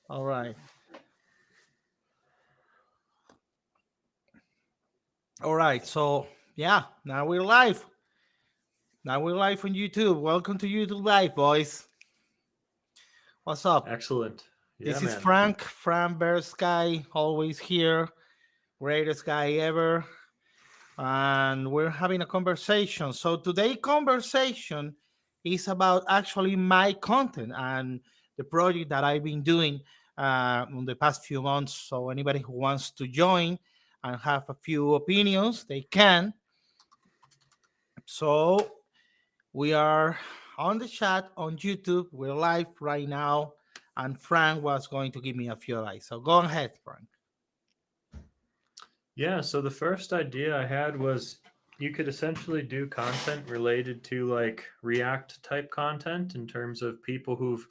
All right. All right. So, yeah, now we're live. Now we're live on YouTube. Welcome to YouTube Live, boys. What's up? Excellent. Yeah, This is man. Frank Bear Sky, always here. Greatest guy ever. And we're having a conversation. So, today's conversation is about actually my content and the project that I've been doing in the past few months. So, anybody who wants to join and have a few opinions, they can. So, we are on the chat on YouTube. We're live right now, and Frank was going to give me a few advice. So go ahead, Frank. Yeah, so the first idea I had was you could essentially do content related to like React type content in terms of people who've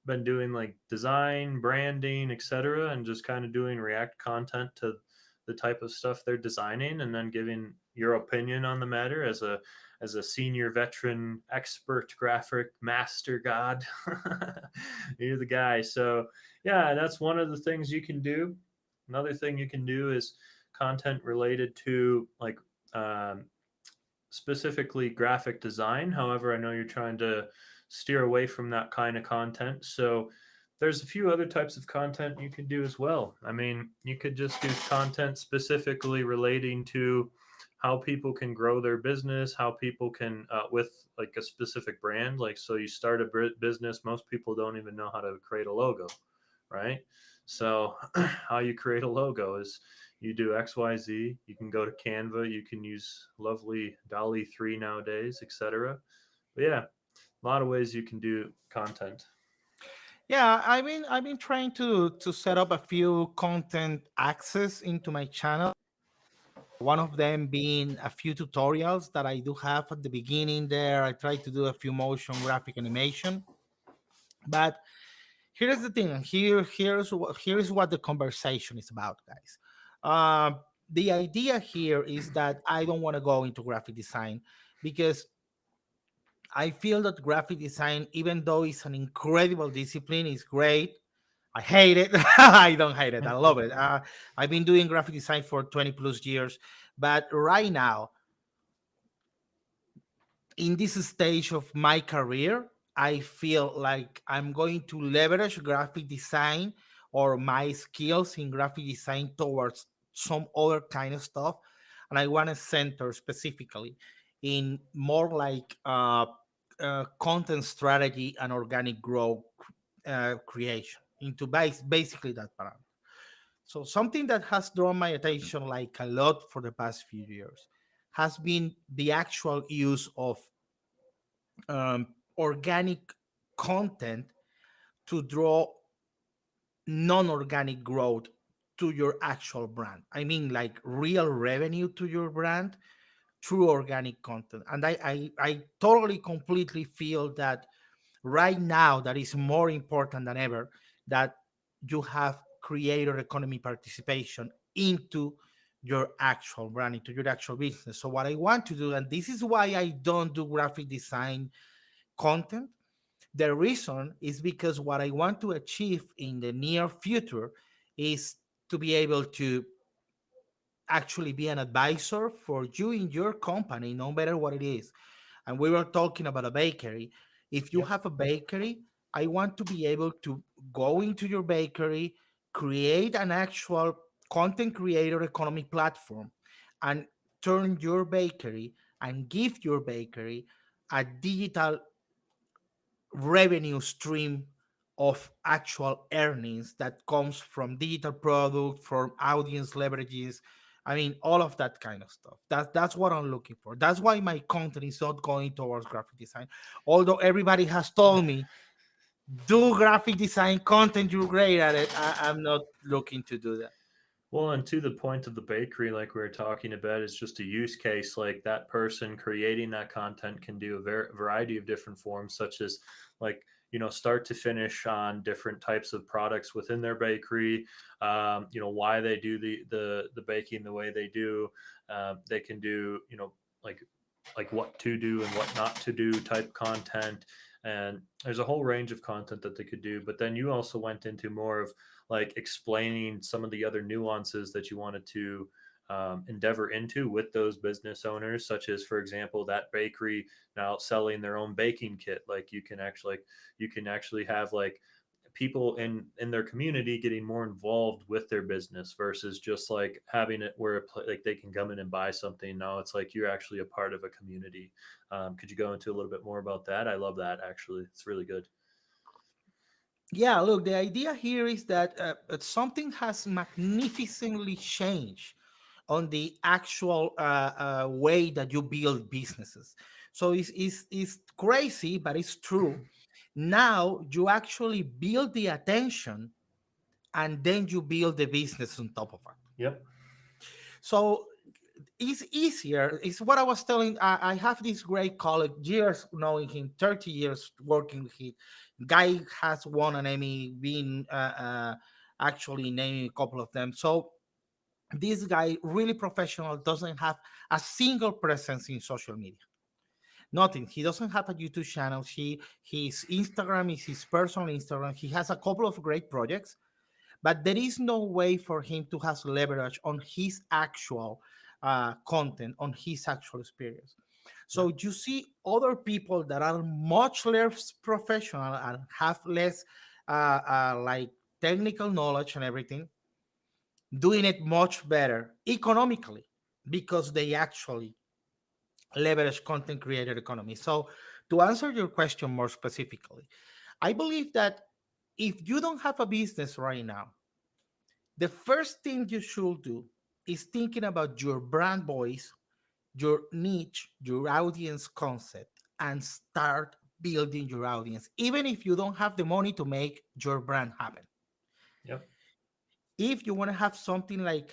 been doing like design, branding, etc., and just kind of doing React content to the type of stuff they're designing, and then giving your opinion on the matter as a senior veteran expert graphic master god. You're the guy. So yeah, that's one of the things you can do. Another thing you can do is content related to like um, specifically graphic design. However, I know you're trying to steer away from that kind of content. So there's a few other types of content you can do as well. I mean, you could just do content specifically relating to how people can grow their business, how people can, with like a specific brand. Like, so you start a business, most people don't even know how to create a logo, right? So, how you create a logo is you do XYZ. You can go to Canva. You can use lovely Dolly 3 nowadays, etc. But yeah, a lot of ways you can do content. Yeah, I've been trying to set up a few content access into my channel. One of them being a few tutorials that I do have at the beginning there. I try to do a few motion graphic animation, but here's the thing. Here's what the conversation is about, guys. The idea here is that I don't want to go into graphic design because I feel that graphic design, even though it's an incredible discipline, is great. I hate it. I don't hate it. I love it. I've been doing graphic design for 20 plus years, but right now, in this stage of my career, I feel like I'm going to leverage graphic design or my skills in graphic design towards some other kind of stuff. And I want to center specifically in more like content strategy and organic growth creation into basically that parameter. So something that has drawn my attention like a lot for the past few years has been the actual use of organic content to draw non-organic growth to your actual brand. I mean, like real revenue to your brand through organic content. And I totally, completely feel that right now that is more important than ever that you have creator economy participation into your actual brand, into your actual business. So what I want to do, and this is why I don't do graphic design content, the reason is because what I want to achieve in the near future is to be able to actually be an advisor for you in your company, no matter what it is. And we were talking about a bakery. If you Yep. have a bakery, I want to be able to go into your bakery, create an actual content creator economy platform, and turn your bakery and give your bakery a digital revenue stream of actual earnings that comes from digital product, from audience leverages. I mean, all of that kind of stuff. That's what I'm looking for. That's why my content is not going towards graphic design. Although everybody has told me, do graphic design content, you're great at it. I'm not looking to do that. Well, and to the point of the bakery, like we were talking about, is just a use case. Like that person creating that content can do a variety of different forms, such as like start to finish on different types of products within their bakery. Why they do the baking the way they do. They can do like what to do and what not to do type content. And there's a whole range of content that they could do. But then you also went into more of like explaining some of the other nuances that you wanted to endeavor into with those business owners, such as, for example, that bakery now selling their own baking kit. Like you can actually have like people in their community getting more involved with their business versus just like having it where like they can come in and buy something. Now it's like you're actually a part of a community. Could you go into a little bit more about that? I love that, actually. It's really good. Yeah, look, the idea here is that something has magnificently changed on the actual way that you build businesses. So it's crazy, but it's true. Now you actually build the attention and then you build the business on top of it. Yep. So it's easier. It's what I was telling. I have this great colleague, years knowing him, 30 years working with him. Guy has won an Emmy, been actually naming a couple of them. So this guy, really professional, doesn't have a single presence in social media. Nothing. He doesn't have a YouTube channel. His Instagram is his personal Instagram. He has a couple of great projects, but there is no way for him to have leverage on his actual content, on his actual experience. Yep. So you see other people that are much less professional and have less like technical knowledge and everything, doing it much better economically because they actually leverage content creator economy. So to answer your question more specifically, I believe that if you don't have a business right now, the first thing you should do is thinking about your brand voice, your niche, your audience concept, and start building your audience, even if you don't have the money to make your brand happen. Yep. If you want to have something like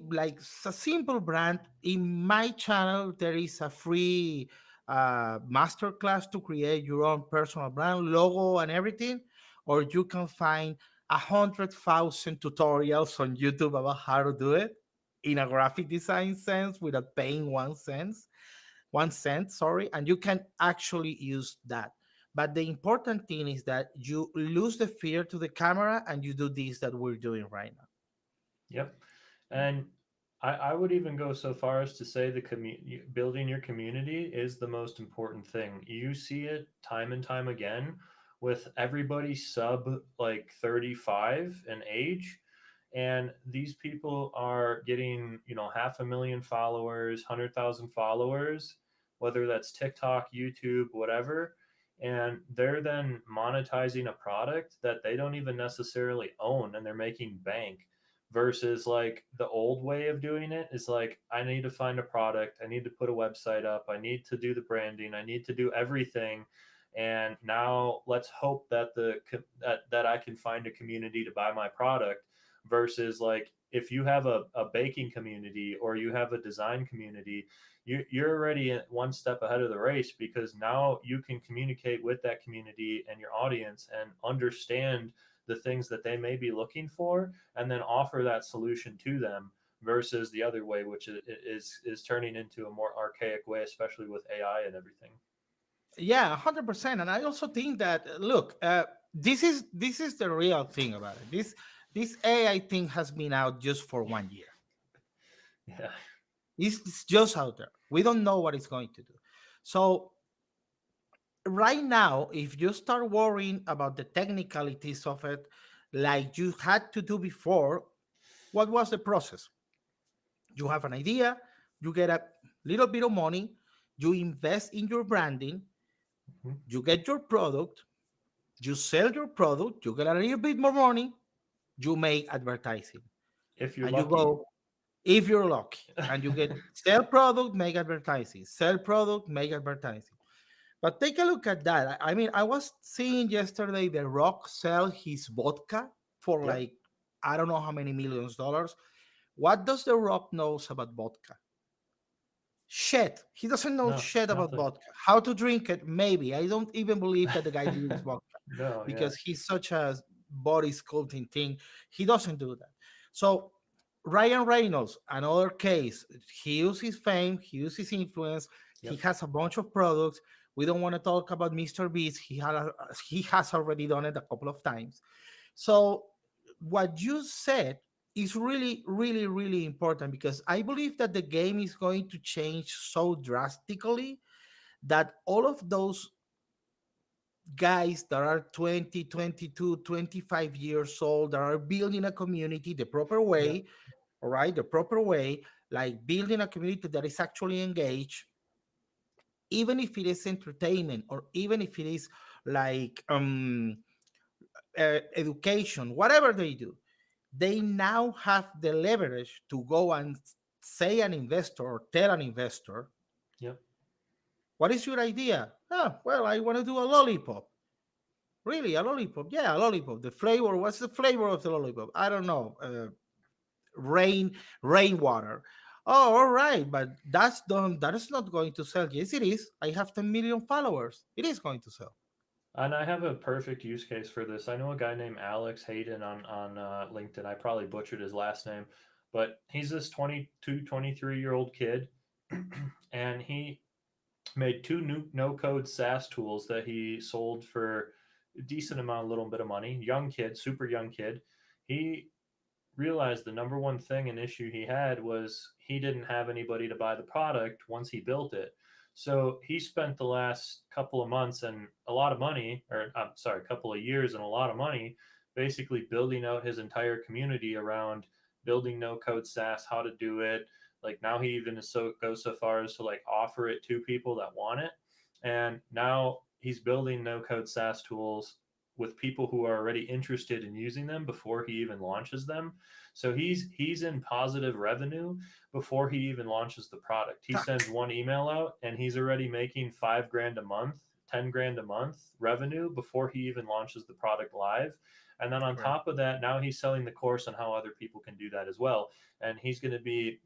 like a simple brand, in my channel there is a free masterclass to create your own personal brand logo and everything, or you can find 100,000 tutorials on YouTube about how to do it in a graphic design sense without paying 1 cent, sorry, and you can actually use that. But the important thing is that you lose the fear to the camera and you do this that we're doing right now. Yep. And I would even go so far as to say building your community is the most important thing. You see it time and time again with everybody sub like 35 in age. And these people are getting, 500,000 followers, 100,000 followers, whether that's TikTok, YouTube, whatever. And they're then monetizing a product that they don't even necessarily own, and they're making bank versus like the old way of doing it is like, I need to find a product, I need to put a website up, I need to do the branding, I need to do everything. And now let's hope that that I can find a community to buy my product. Versus like, if you have a baking community or you have a design community, you're already one step ahead of the race, because now you can communicate with that community and your audience and understand the things that they may be looking for, and then offer that solution to them, versus the other way, which is turning into a more archaic way, especially with AI and everything. Yeah, 100%. And I also think that look, this is the real thing about it. This AI thing has been out just for 1 year. Yeah. It's just out there. We don't know what it's going to do. So right now, if you start worrying about the technicalities of it, like you had to do before, what was the process? You have an idea, you get a little bit of money, you invest in your branding, Mhm. you get your product, you sell your product, you get a little bit more money, you make advertising, If you're and you lucky. go, if you're lucky, and you get sell product, make advertising, sell product, make advertising. But take a look at that. I mean, I was seeing yesterday The Rock sell his vodka for Yep. like, I don't know how many millions dollars. What does The Rock knows about vodka? Shit. He doesn't know No, shit about nothing. vodka. How to drink it? Maybe. I don't even believe that the guy drinks vodka No, yeah. because he's such a body sculpting thing. He doesn't do that. So Ryan Reynolds, another case, he uses his fame, he uses his influence, he Yep. has a bunch of products. We don't want to talk about Mr. Beast. He has already done it a couple of times. So what you said is really, really, really important, because I believe that the game is going to change so drastically that all of those guys that are 20, 22, 25 years old that are building a community the proper Yep. way, all right, the proper way, like building a community that is actually engaged, even if it is entertainment, or even if it is like education, whatever they do, they now have the leverage to go and say an investor or tell an investor, Yep. what is your idea? Oh, well, I want to do a lollipop. Really, a lollipop? Yeah, a lollipop. The flavor, what's the flavor of the lollipop? I don't know. Rain, rainwater. Oh, all right, but that's done. That is not going to sell. Yes, it is. I have 10 million followers. It is going to sell. And I have a perfect use case for this. I know a guy named Alex Hayden on LinkedIn. I probably butchered his last name, but he's this 22, 23-year old kid, and he made two new no code SaaS tools that he sold for a decent amount, a little bit of money. Young kid, super young kid. He realized the number one thing and issue he had was he didn't have anybody to buy the product once he built it. So he spent the last couple of months and a lot of money, or I'm sorry, a couple of years and a lot of money, basically building out his entire community around building no code SaaS, how to do it. Like now he even goes so far as to like offer it to people that want it. And now he's building no code SaaS tools with people who are already interested in using them before he even launches them. So he's in positive revenue before he even launches the product. He sends one email out and he's already making 5 grand a month, 10 grand a month revenue before he even launches the product live. And then on Correct. top of that, now he's selling the course on how other people can do that as well. And he's going to be,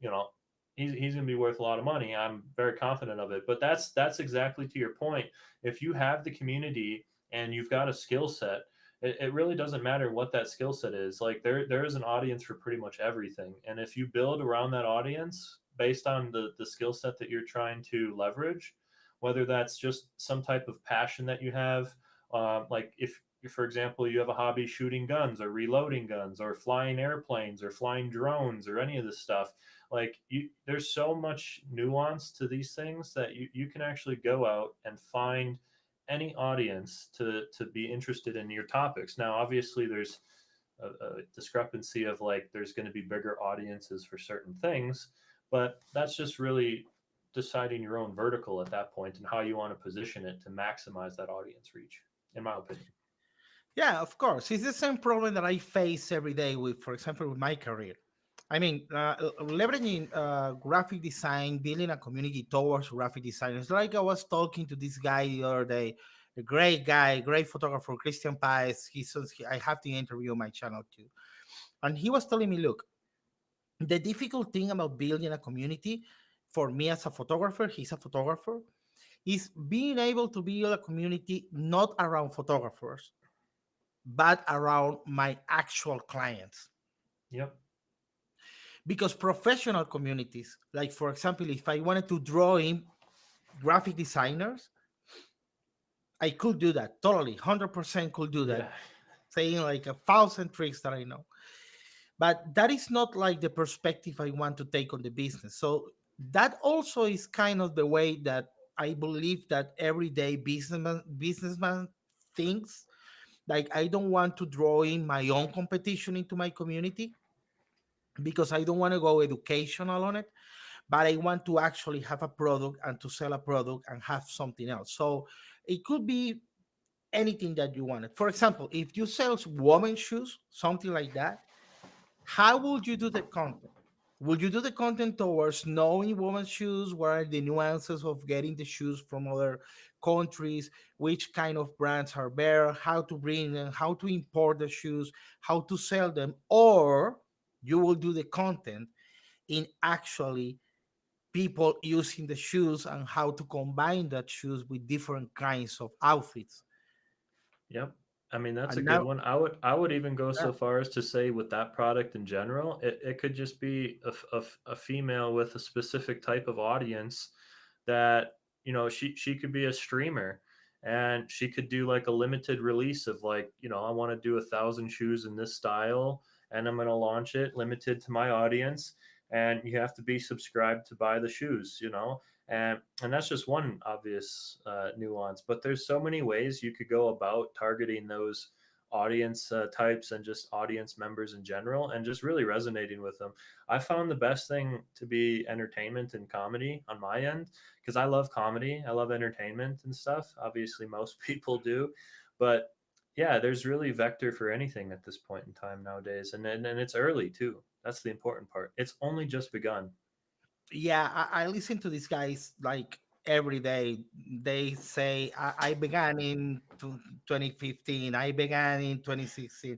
he's going to be worth a lot of money. I'm very confident of it. But that's exactly to your point. If you have the community and you've got a skill set, it really doesn't matter what that skill set is. Like there is an audience for pretty much everything. And if you build around that audience based on the skill set that you're trying to leverage, whether that's just some type of passion that you have, like if for example, you have a hobby shooting guns or reloading guns or flying airplanes or flying drones or any of this stuff, like there's so much nuance to these things that you can actually go out and find any audience to be interested in your topics. Now, obviously, there's a discrepancy of like there's going to be bigger audiences for certain things, but that's just really deciding your own vertical at that point and how you want to position it to maximize that audience reach, in my opinion. Yeah, of course. It's the same problem that I face every day with, for example, with my career. I mean, leveraging graphic design, building a community towards graphic designers. Like I was talking to this guy the other day, a great guy, great photographer, Christian Paez. He says I have the interview on my channel too, and he was telling me, look, the difficult thing about building a community for me as a photographer, he's a photographer, is being able to build a community not around photographers, but around my actual clients. Yep. Because professional communities, like for example, if I wanted to draw in graphic designers, I could do that totally, 100% could do that, Yeah. saying like 1,000 tricks that I know. But that is not like the perspective I want to take on the business. So that also is kind of the way that I believe that everyday businessman thinks. Like I don't want to draw in my own competition into my community, because I don't want to go educational on it, but I want to actually have a product and to sell a product and have something else. So it could be anything that you wanted. For example, if you sell women's shoes, something like that, how would you do the content? Would you do the content towards knowing women's shoes? What are the nuances of getting the shoes from other countries? Which kind of brands are there? How to bring them? How to import the shoes? How to sell them? Or you will do the content in actually people using the shoes and how to combine that shoes with different kinds of outfits. Yep. I mean, that's a And good now, one. I would even go yeah, so far as to say with that product in general, it could just be a female with a specific type of audience that she could be a streamer, and she could do like a limited release of like, I want to do 1,000 shoes in this style, and I'm going to launch it limited to my audience, and you have to be subscribed to buy the shoes. And that's just one obvious nuance, but there's so many ways you could go about targeting those audience types and just audience members in general, and just really resonating with them. I found the best thing to be entertainment and comedy on my end, because I love comedy, I love entertainment and stuff. Obviously, most people do, but yeah, there's really vector for anything at this point in time nowadays, and it's early too. That's the important part. It's only just begun. Yeah, I listen to these guys like every day. They say I began in 2015, I began in 2016,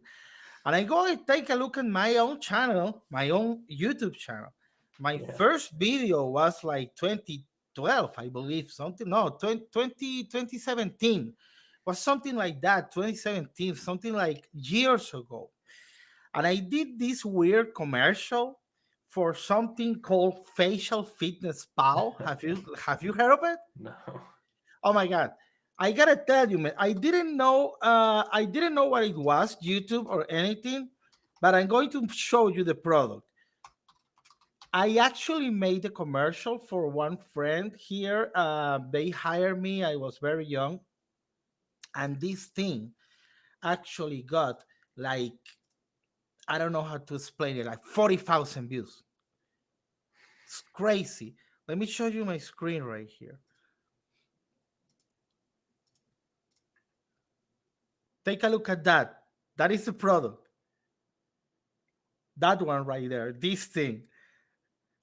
and I go and take a look at my own channel, my own YouTube channel. My Yeah. first video was like 2012, I believe, something. No, 2017 was something like that. 2017, something like years ago. And I did this weird commercial for something called Facial Fitness Pal. Have you heard of it? No. Oh my god. I gotta tell you, man, I didn't know what it was, YouTube or anything, but I'm going to show you the product. I actually made a commercial for one friend here. They hired me. I was very young, and this thing actually got like, I don't know how to explain it, like 40,000 views. It's crazy. Let me show you my screen right here. Take a look at that. That is the product. That one right there. This thing.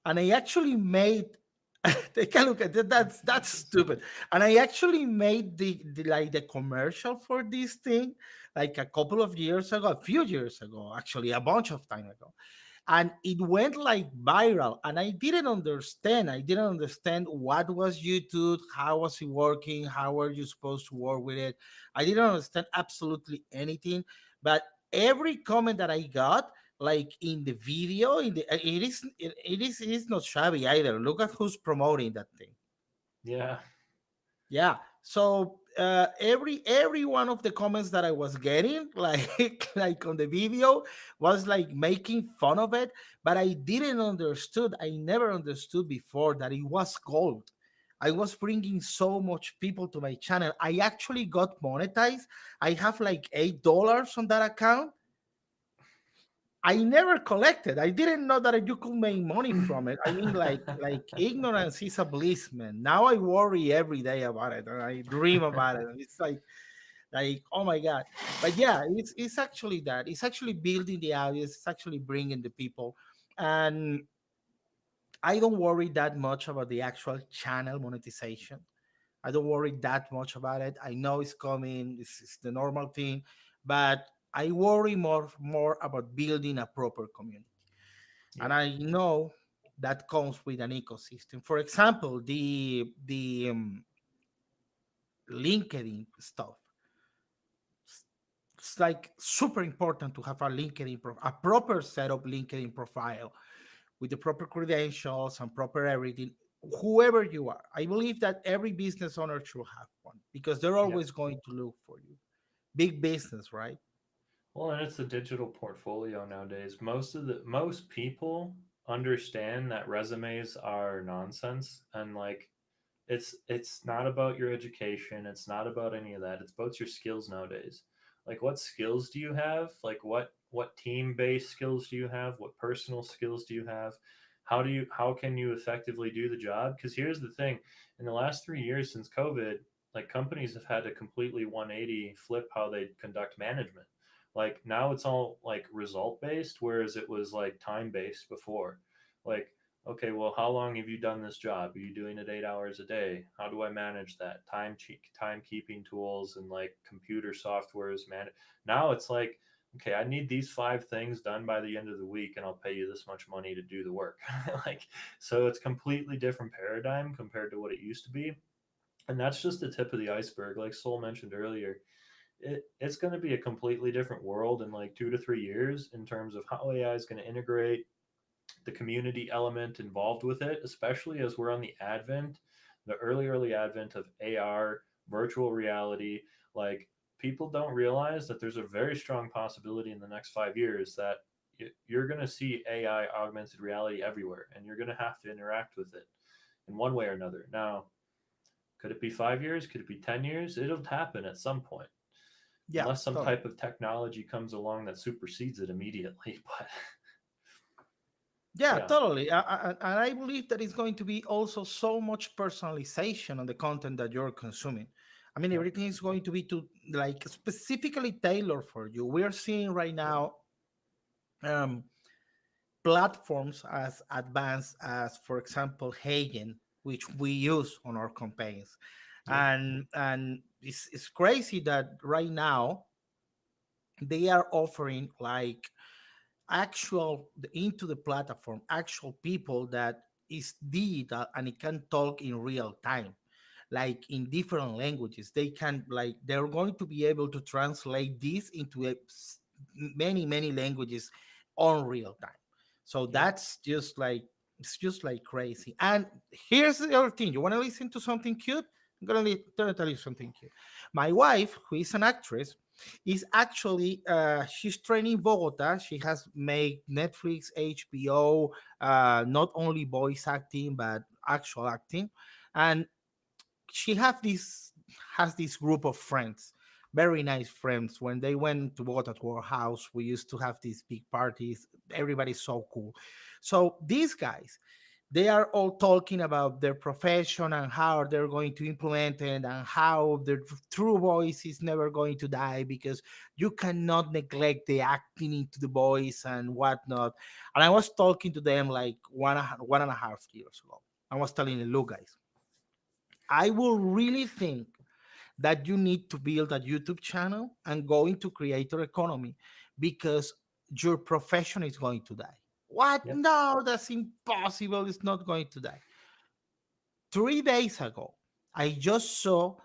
And I actually made. Take a look at that. That's Jesus. stupid. And I actually made the commercial for this thing like a couple of years ago, a few years ago, actually, a bunch of time ago, and it went like viral, and I didn't understand what was YouTube, how was it working, how were you supposed to work with it. I didn't understand absolutely anything, but every comment that I got, like in the video, it is not shabby either. Look at who's promoting that thing. Yeah. Yeah. So every one of the comments that I was getting, like like on the video, was like making fun of it. But I didn't understood. I never understood before that it was gold. I was bringing so much people to my channel. I actually got monetized. I have like $8 on that account. I never collected. I didn't know that you could make money from it. I mean, like ignorance is a bliss, man. Now I worry every day about it, and I dream about it. And it's like oh my god. But yeah, it's actually that. It's actually building the audience. It's actually bringing the people, and I don't worry that much about the actual channel monetization. I don't worry that much about it. I know it's coming. It's the normal thing, but I worry more about building a proper community. And Yeah. I know that comes with an ecosystem. For example, the LinkedIn stuff. It's like super important to have a proper setup LinkedIn profile with the proper credentials and proper everything. Whoever you are, I believe that every business owner should have one because they're Yeah. always going to look for you. Big business, right? Well, and it's a digital portfolio nowadays. Most people understand that resumes are nonsense, and like it's not about your education, it's not about any of that. It's about your skills nowadays. Like, what skills do you have? Like, what team-based skills do you have? What personal skills do you have? How can you effectively do the job? Because here's the thing: in the last 3 years since COVID, like, companies have had to completely 180 flip how they conduct management. Like, now it's all like result based, whereas it was like time based before. Like, okay, well, how long have you done this job? Are you doing it 8 hours a day? How do I manage that? Timekeeping tools and like computer softwares, man. Now it's like, okay, I need these 5 things done by the end of the week, and I'll pay you this much money to do the work. Like, so it's completely different paradigm compared to what it used to be. And that's just the tip of the iceberg. Like Sol mentioned earlier, it's going to be a completely different world in like 2 to 3 years in terms of how AI is going to integrate the community element involved with it, especially as we're on the advent the early advent of AR, virtual reality. Like, people don't realize that there's a very strong possibility in the next 5 years that you're going to see AI, augmented reality, everywhere, and you're going to have to interact with it in one way or another. Now, could it be 5 years? Could it be 10 years? It'll happen at some point, Yeah, unless some totally. type of technology comes along that supersedes it immediately. But Yeah, yeah, totally. And I believe that it's going to be also so much personalization on the content that you're consuming. I mean, yep, everything is going to be to like specifically tailored for you. We are seeing right yep, now um, platforms as advanced as, for example, Hagen, which we use on our campaigns, yep, and it's crazy that right now they are offering like actual into the platform actual people that is digital and it can talk in real time, like in different languages. They can like they're going to be able to translate this into many languages on real time. So yep, that's just like it's just like crazy. And here's the other thing: you want to listen to something cute? I'm gonna tell you something cute. My wife, who is an actress, is actually she's training in Bogota. She has made Netflix, HBO, not only voice acting but actual acting, and she has this group of friends, very nice friends. When they went to Bogota to our house, we used to have these big parties. Everybody's so cool. So these guys, they are all talking about their profession and how they're going to implement it and how their true voice is never going to die because you cannot neglect the acting into the voice and whatnot. And I was talking to them like 1.5 years ago. I was telling them, look, guys, I will really think that you need to build a YouTube channel and go into creator economy because your profession is going to die. What? yep, No, that's impossible. It's not going to die. 3 days ago, I just saw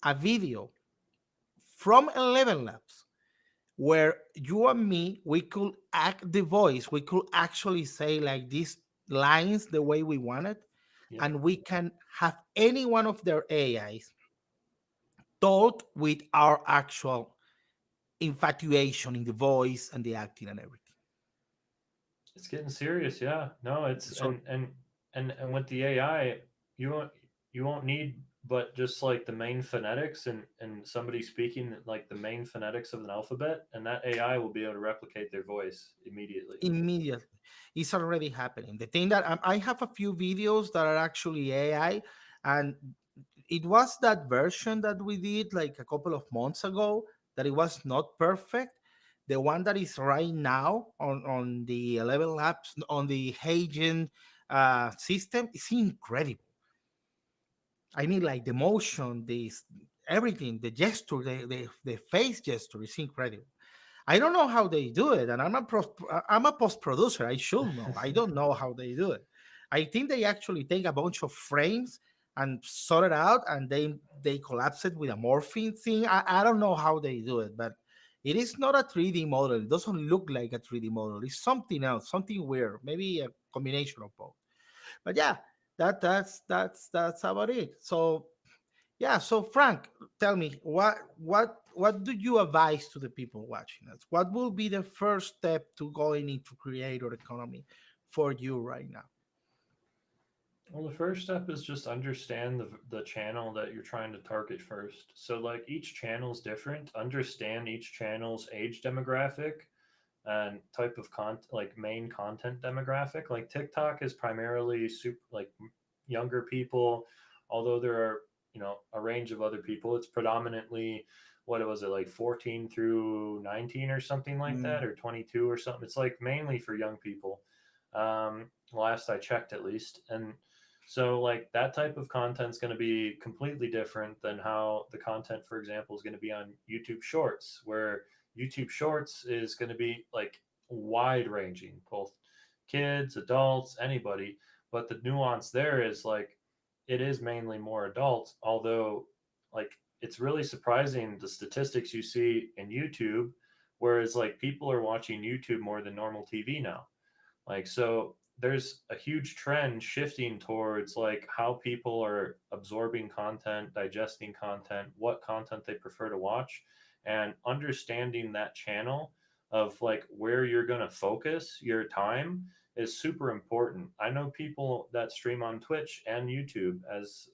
a video from 11 Labs where you and me, we could act the voice. We could actually say like these lines the way we wanted, yep. and we can have any one of their AIs told with our actual infatuation in the voice and the acting and everything. It's getting serious. Yeah, no, it's So and with the AI, you won't need but just like the main phonetics and somebody speaking like the main phonetics of an alphabet, and that AI will be able to replicate their voice immediately. immediately, it's already happening. The thing that I have a few videos that are actually AI, and it was that version that we did like a couple of months ago that it was not perfect. The one that is right now on the 11 Labs on the Hagen system is incredible. I mean, like the motion, this everything, the gesture, the face gesture is incredible. I don't know how they do it, and I'm a post producer. I should know. I don't know how they do it. I think they actually take a bunch of frames and sort it out, and they collapse it with a morphine thing. I don't know how they do it, but it is not a 3D model. It doesn't look like a 3D model. It's something else, something weird, maybe a combination of both. But yeah, that's about it. So yeah, so Frank, tell me what do you advise to the people watching us? What will be the first step to going into creator economy for you right now? Well, the first step is just understand the channel that you're trying to target first. So, like, each channel is different. Understand each channel's age demographic and type of content, like main content demographic. Like, TikTok is primarily younger people, although there are, a range of other people. It's predominantly, what was it, like 14 through 19 or something like that, Mm, or 22 or something. It's like mainly for young people. Last I checked, at least. And so, like, that type of content is going to be completely different than how the content, for example, is going to be on YouTube Shorts, where YouTube Shorts is going to be like wide ranging, both kids, adults, anybody. But the nuance there is like it is mainly more adults, although, like, it's really surprising the statistics you see in YouTube, whereas like people are watching YouTube more than normal TV now. Like, so there's a huge trend shifting towards like how people are absorbing content, digesting content, what content they prefer to watch, and understanding that channel of like where you're going to focus your time is super important. I know people that stream on Twitch and YouTube as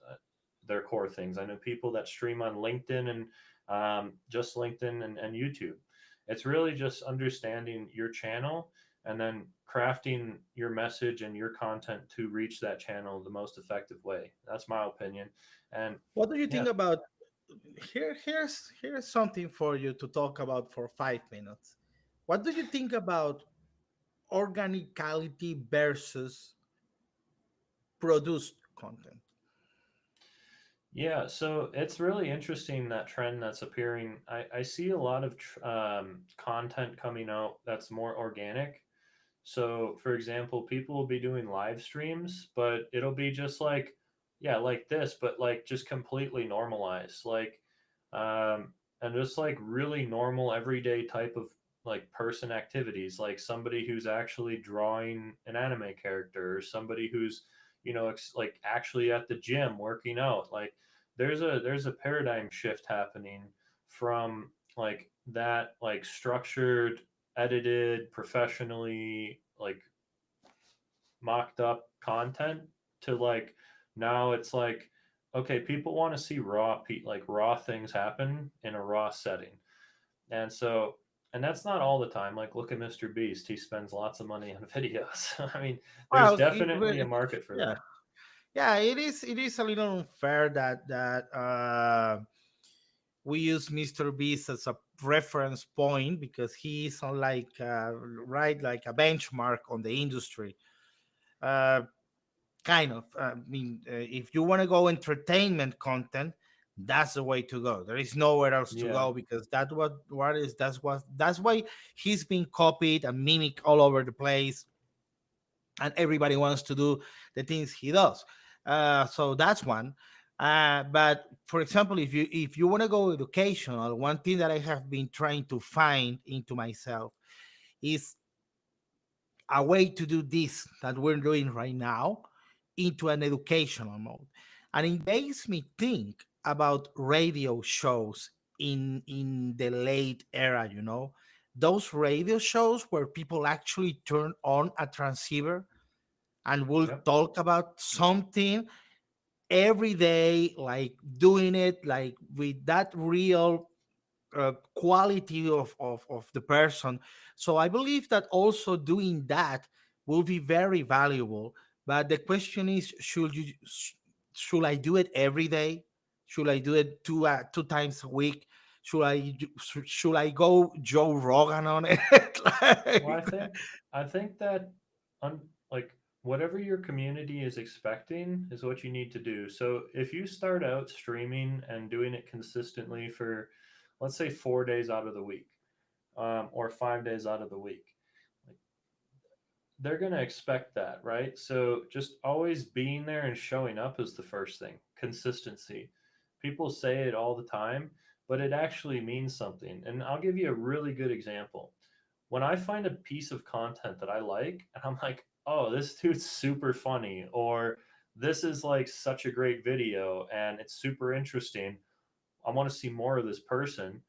their core things. I know people that stream on LinkedIn and just LinkedIn and YouTube. It's really just understanding your channel and then crafting your message and your content to reach that channel the most effective way. That's my opinion. And What do you yeah, think about here's something for you to talk about for 5 minutes. What do you think about organicality versus produced content? yeah. So it's really interesting that trend that's appearing. I see a lot of content coming out that's more organic. So, for example, people will be doing live streams, but it'll be just like, yeah, like this, but like just completely normalized, and just like really normal, everyday type of like person activities, like somebody who's actually drawing an anime character, or somebody who's, like actually at the gym working out. Like, there's a paradigm shift happening from like that, like structured, edited, professionally like mocked up content to like now it's like, okay, people want to see like raw things happen in a raw setting. And so, and that's not all the time. Like, look at Mr. Beast, he spends lots of money on videos. I mean, there's Well, definitely a market for yeah, that. yeah. It is a little unfair that we use Mr. Beast as a reference point because he's on like right like a benchmark on the industry. Uh, kind of. I mean, if you want to go entertainment content, that's the way to go. There is nowhere else to Yeah. go because what is that's why he's been copied and mimicked all over the place, and everybody wants to do the things he does. So that's one. But for example, if you want to go educational, one thing that I have been trying to find into myself is a way to do this that we're doing right now into an educational mode. And it makes me think about radio shows in the late era, those radio shows where people actually turn on a transceiver and will Yep. talk about something every day, like doing it like with that real quality of the person. So I believe that also doing that will be very valuable. But the question is, should I do it every day? Should I do it two times a week? Should I go Joe Rogan on it? Well, I Like, think I think that like whatever your community is expecting is what you need to do. So if you start out streaming and doing it consistently for, let's say, 4 days out of the week, or 5 days out of the week, like they're gonna expect that, right? So just always being there and showing up is the first thing. Consistency. People say it all the time, but it actually means something. And I'll give you a really good example. When I find a piece of content that I like, and I'm like, oh, this dude's super funny, or this is like such a great video and it's super interesting, I want to see more of this person.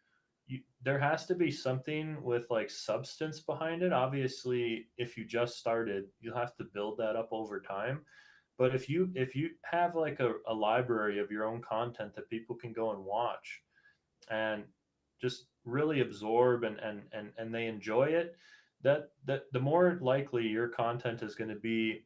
There has to be something with like substance behind it. Obviously, if you just started, you'll have to build that up over time. But if you have like a library of your own content that people can go and watch and just really absorb and they enjoy it, that the more likely your content is going to be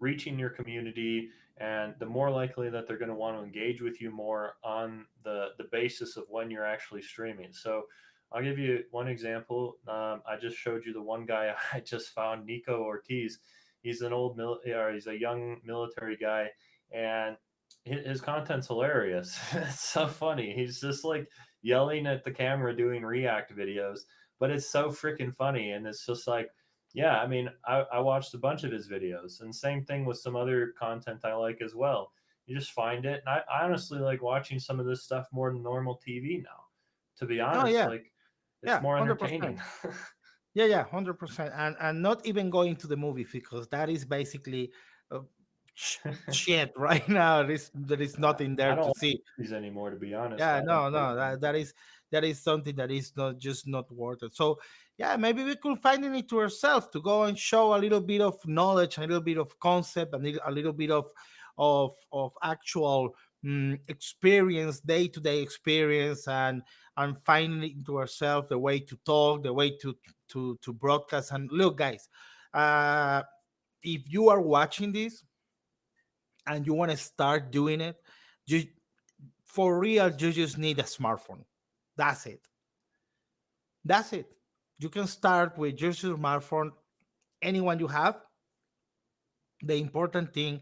reaching your community, and the more likely that they're going to want to engage with you more on the basis of when you're actually streaming. So I'll give you one example. I just showed you the one guy I just found, Nico Ortiz. He's an or he's a young military guy, and his content's hilarious. It's so funny. He's just like yelling at the camera doing react videos, but it's so freaking funny. And it's just like, yeah, I mean, I watched a bunch of his videos, and same thing with some other content I like as well. You just find it. And I honestly like watching some of this stuff more than normal TV now. To be oh honest, yeah, like it's yeah, more 100%. entertaining. Yeah, yeah, 100%. And not even going to the movie because that is basically uh, sh- shit right now. There is nothing I there don't to watch see. movies anymore, to be honest. Yeah, I don't no, pay no, for them. that is something that is not just not worth it. So yeah, maybe we could find it to ourselves to go and show a little bit of knowledge, a little bit of concept, and a little bit of actual experience, day-to-day experience, and finding it to ourselves the way to talk, the way to broadcast. And look, guys, uh, if you are watching this and you want to start doing it, you for real, you just need a smartphone. That's it. That's it. You can start with just your smartphone, anyone you have. The important thing,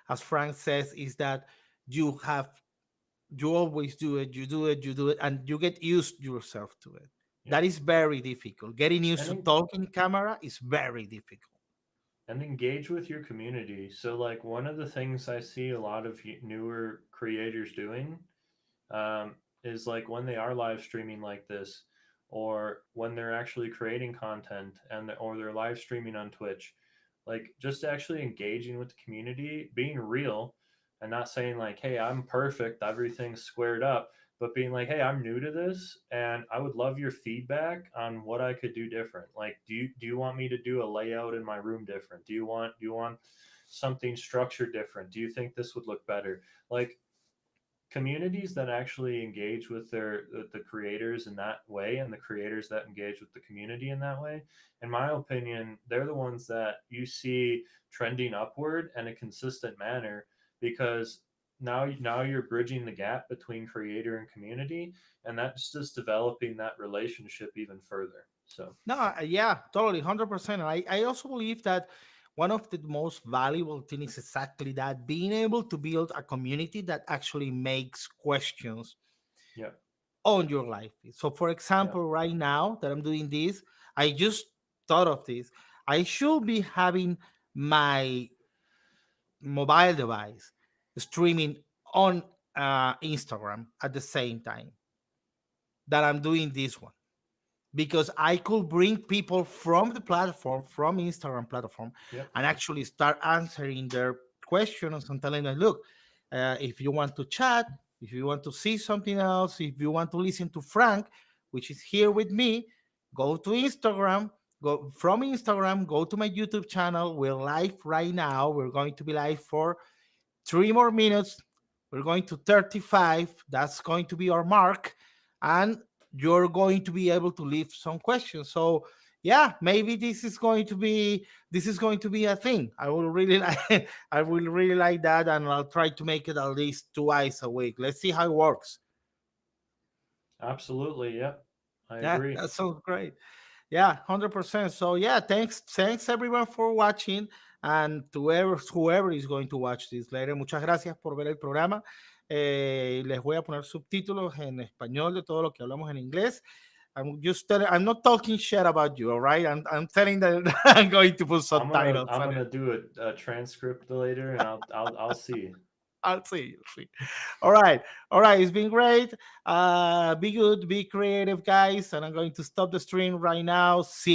as Frank says, is that you have you always do it, you do it, and you get used yourself to it. Yeah. That is very difficult. Getting used And to then talking camera is very difficult. engage with your community. So, like, one of the things I see a lot of newer creators doing is like when they are live streaming like this, or when they're actually creating content or they're live streaming on Twitch, like just actually engaging with the community, being real, and not saying like, "Hey, I'm perfect, everything's squared up," but being like, "Hey, I'm new to this, and I would love your feedback on what I could do different. Like, do you want me to do a layout in my room different? Do you want something structured different? Do you think this would look better?" Like, communities that actually engage with the creators in that way, and the creators that engage with the community in that way, in my opinion, they're the ones that you see trending upward in a consistent manner, because now you're bridging the gap between creator and community, and that's just developing that relationship even further. So No, yeah, totally, 100%. I also believe that one of the most valuable things is exactly that being able to build a community that actually makes questions yeah, on your life. So, for yeah, example, right now that I'm doing this, I just thought of this. I should be having my mobile device streaming on Instagram at the same time that I'm doing this one because I could bring people from the platform, from Instagram platform, yep, and actually start answering their questions and telling them, look, if you want to chat, if you want to see something else, if you want to listen to Frank, which is here with me, go to Instagram. Go from Instagram, go to my YouTube channel. We're live right now. We're going to be live for 3 more minutes. We're going to 35. That's going to be our mark. And you're going to be able to leave some questions. So yeah, maybe this is going to be a thing. I will really like I will really like that, and I'll try to make it at least twice a week. Let's see how it works. absolutely, yep, I Yeah, agree. that sounds great. Yeah, 100%. So yeah, thanks everyone for watching, and to whoever is going to watch this later. Muchas gracias por ver el programa. Les voy a poner subtítulos en español de todo lo que hablamos en inglés. I'm not talking shit about you, all right? I'm telling that I'm going to put i'm gonna subtitles i'm on it. gonna do a transcript later, and I'll see. I'll see. You'll see. All right. All right. It's been great. Be good. Be creative, guys. And I'm going to stop the stream right now. See